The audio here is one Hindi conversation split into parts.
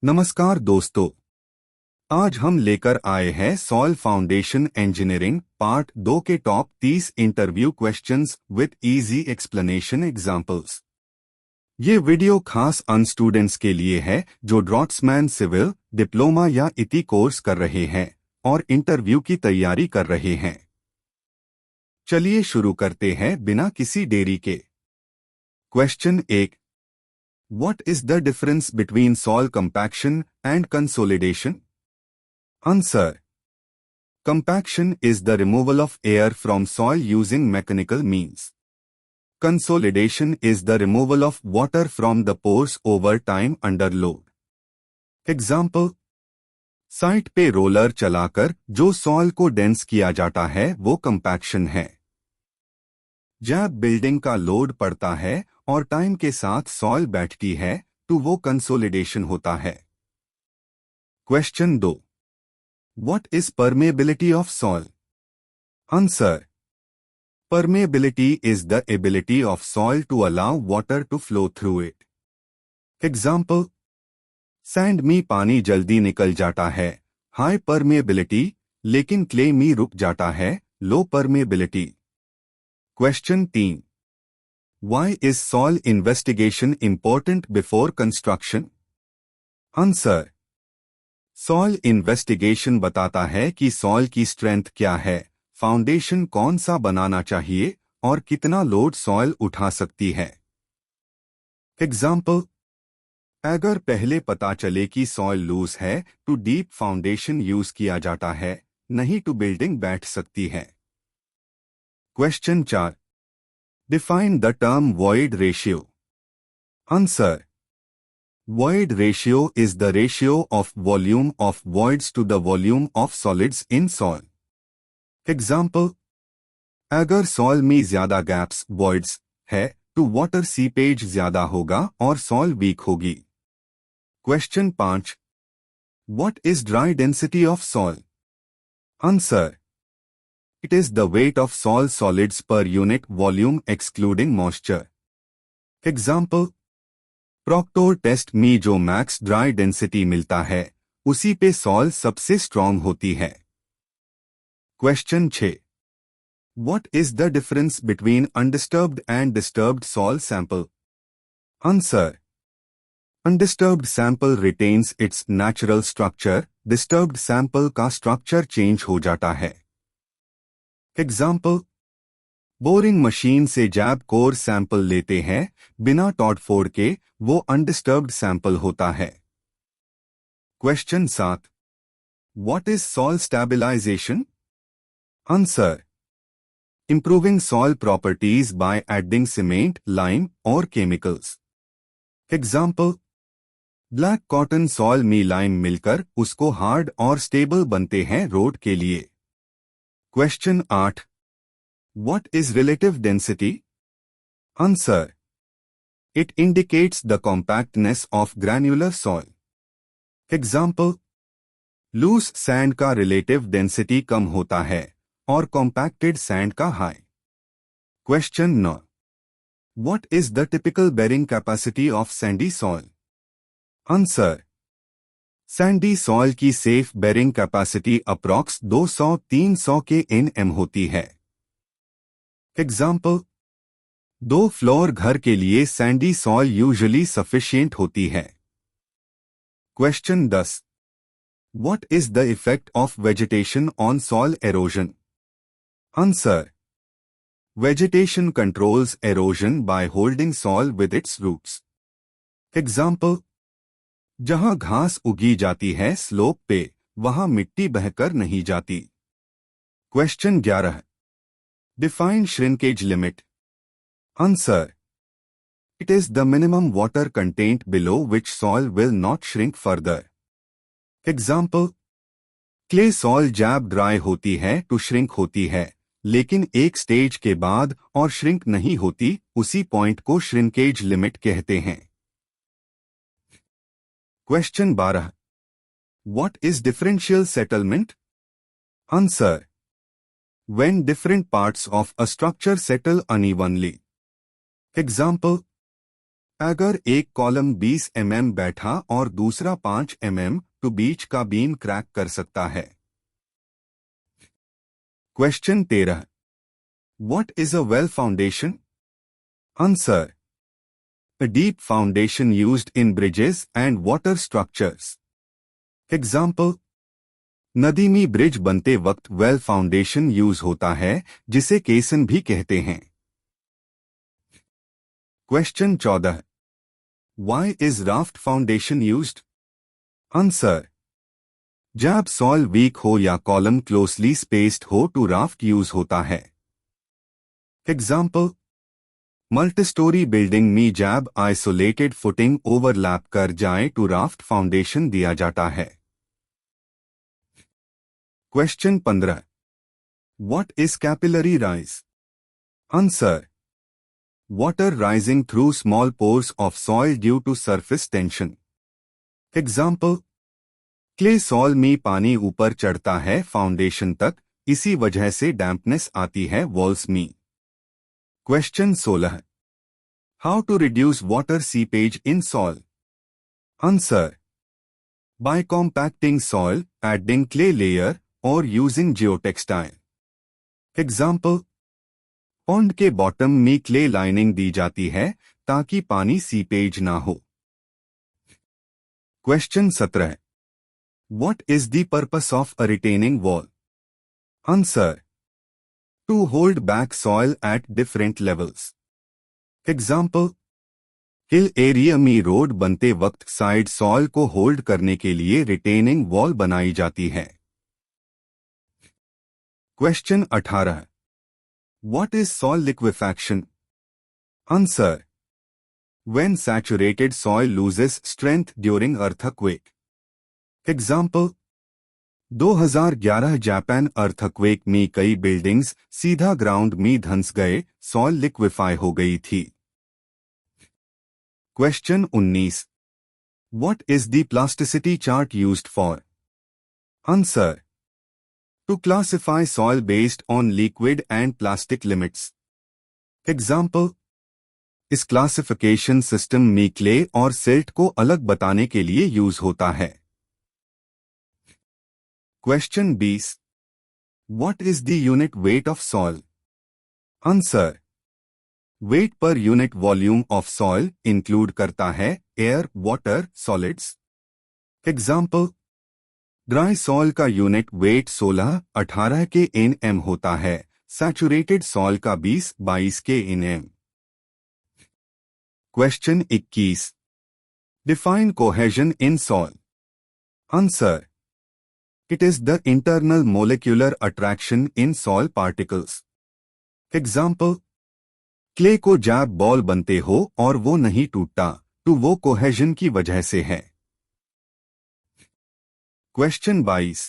नमस्कार दोस्तों। आज हम लेकर आए हैं सॉइल फाउंडेशन इंजीनियरिंग पार्ट 2 के top 30 interview questions with easy explanation examples. ये वीडियो खास अन स्टूडेंट्स के लिए है जो ड्रॉट्समैन सिविल डिप्लोमा या इति कोर्स कर रहे हैं और इंटरव्यू की तैयारी कर रहे हैं। चलिए शुरू करते हैं बिना किसी देरी के। Question 1। What is the difference between soil compaction and consolidation? Answer. Compaction is the removal of air from soil using mechanical means. Consolidation is the removal of water from the pores over time under load. Example. Site पे रोलर चलाकर जो सॉइल को डेंस किया जाता है वो कंपैक्शन है। जब बिल्डिंग का लोड पड़ता है और टाइम के साथ सॉइल बैठती है तो वो कंसोलिडेशन होता है। Question 2। What is permeability of soil? Answer. Permeability is the ability of soil to allow water to flow through it. Example. Sand में पानी जल्दी निकल जाता है, हाई परमेबिलिटी, लेकिन क्ले में रुक जाता है, low permeability. Question 3। Why is soil investigation important before construction? Answer. Soil investigation बताता है कि सॉइल की स्ट्रेंथ क्या है, फाउंडेशन कौन सा बनाना चाहिए और कितना लोड सॉइल उठा सकती है। एग्जाम्पल। अगर पहले पता चले कि सॉइल लूज है तो डीप फाउंडेशन यूज किया जाता है, नहीं तो बिल्डिंग बैठ सकती है। Question 4। Define the term void ratio. Answer. Void ratio is the ratio of volume of voids to the volume of solids in soil. Example. अगर सॉइल में ज्यादा गैप्स voids है तो वाटर सीपेज ज्यादा होगा और सॉइल वीक होगी। Question 5। What is dry density of soil? Answer. It is the weight of soil solids per unit volume excluding moisture. Example. Proctor test में जो मैक्स ड्राई डेंसिटी मिलता है उसी पे सॉइल सबसे स्ट्रॉन्ग होती है। Question 6। What is the difference between undisturbed and disturbed soil sample? Answer. Undisturbed sample retains its natural structure, disturbed sample का स्ट्रक्चर चेंज हो जाता है। एग्जाम्पल। बोरिंग मशीन से जैब कोर सैंपल लेते हैं बिना टॉड फोड़ के, वो अनडिस्टर्ब्ड सैंपल होता है। Question 7। What is soil stabilization? Answer. Improving soil properties by adding cement, lime और chemicals. Example. Black cotton soil में लाइम मिलकर उसको हार्ड और स्टेबल बनते हैं रोड के लिए। Question 8। What is relative density? Answer. It indicates the compactness of granular soil. Example. Loose sand का relative density कम होता है और compacted sand का high. Question 9. What is the typical bearing capacity of sandy soil? Answer. Sandy soil की सेफ बेरिंग कैपेसिटी अप्रॉक्स 200-300 के nm होती है। एग्जाम्पल। 2 फ्लोर घर के लिए सैंडी सॉइल यूजुअली सफिशिएंट होती है। Question 10। What is the effect of vegetation on soil erosion? Answer. Vegetation controls erosion by holding soil with its roots. Example. जहां घास उगी जाती है स्लोप पे, वहां मिट्टी बहकर नहीं जाती। Question 11। Define shrinkage limit. Answer. It is the minimum water content below which soil will not shrink further. Example. Clay soil जब ड्राई होती है तो श्रिंक होती है, लेकिन एक स्टेज के बाद और श्रिंक नहीं होती, उसी पॉइंट को श्रिंकेज लिमिट कहते हैं। Question 12। What is differential settlement? Answer. When different parts of a structure settle unevenly. Example. अगर एक कॉलम 20 mm बैठा और दूसरा 5 mm तो बीच का बीम क्रैक कर सकता है। Question 13। What is a well foundation? Answer. A deep foundation used in bridges and water structures. Example. नदी में ब्रिज बनते वक्त वेल फाउंडेशन यूज होता है जिसे केसन भी कहते हैं। Question 14। Why is raft foundation used? Answer. जब सॉइल वीक हो या कॉलम क्लोजली स्पेस्ड हो तो राफ्ट यूज होता है। एग्जाम्पल। मल्टीस्टोरी बिल्डिंग में जब आइसोलेटेड फुटिंग ओवरलैप कर जाए तो राफ्ट फाउंडेशन दिया जाता है। Question 15। What is capillary rise? Answer. Water rising through small pores of soil due to surface tension. Example. Clay soil में पानी ऊपर चढ़ता है फाउंडेशन तक, इसी वजह से डैम्पनेस आती है वॉल्स में। Question 16। How to reduce water seepage in soil? Answer. By compacting soil, adding clay layer or using geotextile. Example. Pond के बॉटम में क्ले लाइनिंग दी जाती है ताकि पानी सीपेज ना हो। Question 17। What is the purpose of a retaining wall? Answer. To hold back soil at different levels. Example. Hill area में रोड बनते वक्त साइड सॉइल को होल्ड करने के लिए रिटेनिंग वॉल बनाई जाती है। Question 18। What is soil liquefaction? Answer. When saturated soil loses strength during earthquake. Example. 2011 Japan earthquake में कई बिल्डिंग्स सीधा ग्राउंड में धंस गए, सॉइल लिक्विफाई हो गई थी। Question 19। What is the plasticity chart used for? Answer. To classify soil based on liquid and plastic limits. Example. इस क्लासिफिकेशन सिस्टम में क्ले और सिल्ट को अलग बताने के लिए यूज होता है। Question 20। What is the unit weight of soil? Answer. Weight per unit volume of soil include करता है air, water, solids. Example. Dry soil का यूनिट वेट 16-18 के Nm होता है, सैचुरेटेड सॉइल का 20-22 के Nm। Question 21। Define cohesion in soil. Answer. It is the internal molecular attraction in soil particles. Example. Clay को जब बॉल बनते हो और वो नहीं टूटता तो वो कोहेजन की वजह से है। Question 22।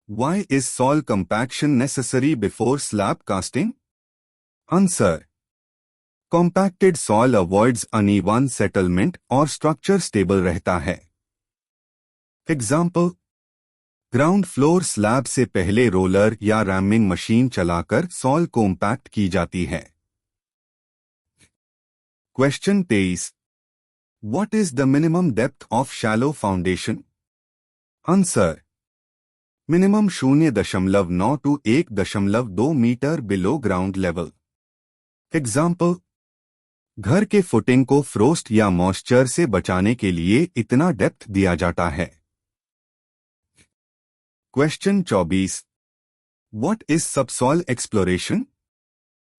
Why is soil compaction necessary before slab casting? Answer. Compacted soil avoids uneven settlement और structure stable रहता है। Example. ग्राउंड फ्लोर स्लैब से पहले रोलर या रैमिंग मशीन चलाकर सॉइल कॉम्पैक्ट की जाती है। Question 23। What is the minimum depth of shallow foundation? Answer. Minimum 0.9 to 1.2 metre below ground level. Example. घर के फुटिंग को फ्रोस्ट या मॉइस्चर से बचाने के लिए इतना डेप्थ दिया जाता है। Question 24। What is subsoil exploration?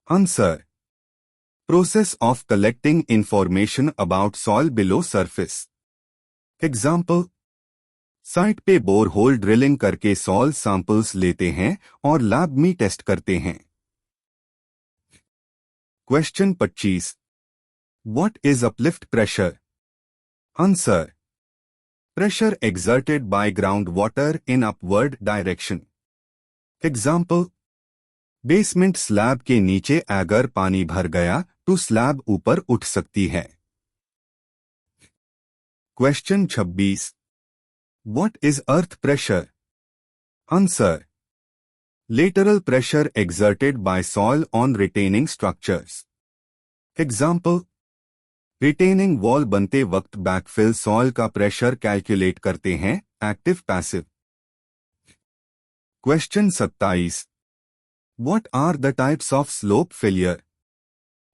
Answer. Process of collecting information about soil below surface. Example. Site पे बोरहोल ड्रिलिंग करके सॉइल सैंपल्स लेते हैं और लैब में टेस्ट करते हैं। Question 25। What is uplift pressure? Answer. Pressure exerted by groundwater in upward direction. Example. Basement slab के नीचे अगर पानी भर गया तो स्लैब ऊपर उठ सकती है। Question 26। What is earth pressure? Answer. Lateral pressure exerted by soil on retaining structures. Example. Retaining wall बनते वक्त बैकफिल सॉइल का प्रेशर कैलकुलेट करते हैं, active passive. Question 27। What are the types of slope failure?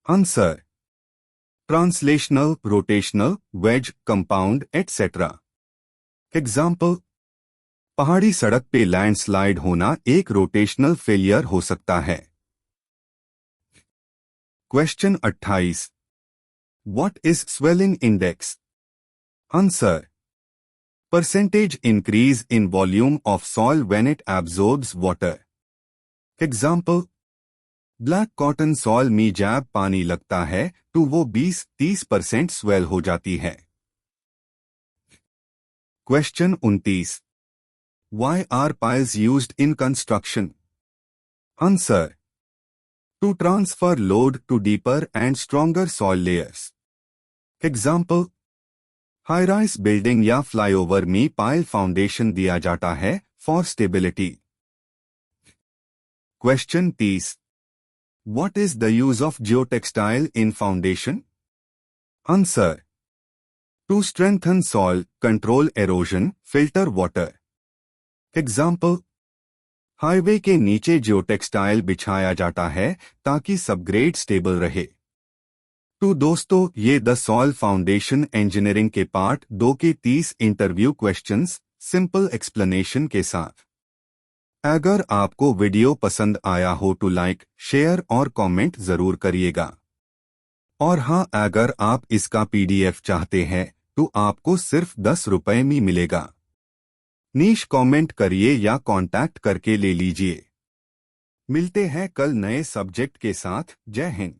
Answer: translational, rotational, wedge, compound, etc. Example: पहाड़ी सड़क पे लैंडस्लाइड होना एक रोटेशनल फेलियर हो सकता है। Question 28। What is swelling index? Answer: percentage increase in volume of soil when it absorbs water. Example: black cotton soil में जब पानी लगता है तो वो 20-30% स्वेल हो जाती है। Question 29। Why are piles used in construction? Answer: to transfer load to deeper and stronger soil layers. Example: high rise building या फ्लाईओवर में पाइल फाउंडेशन दिया जाता है for stability. Question 30। What is the use of geotextile in foundation? Answer: to strengthen soil, control erosion, filter water. Example: highway के नीचे जियोटेक्सटाइल बिछाया जाता है ताकि सबग्रेड स्टेबल रहे। तो दोस्तों, ये द सॉइल फाउंडेशन इंजीनियरिंग के पार्ट 2 के 30 इंटरव्यू क्वेश्चंस सिंपल एक्सप्लेनेशन के साथ। अगर आपको वीडियो पसंद आया हो तो लाइक, शेयर और कमेंट जरूर करिएगा। और हाँ, अगर आप इसका PDF चाहते हैं तो आपको सिर्फ 10 रुपए में मिलेगा। नीश कमेंट करिए या कांटेक्ट करके ले लीजिए। मिलते हैं कल नए सब्जेक्ट के साथ। जय हिंद।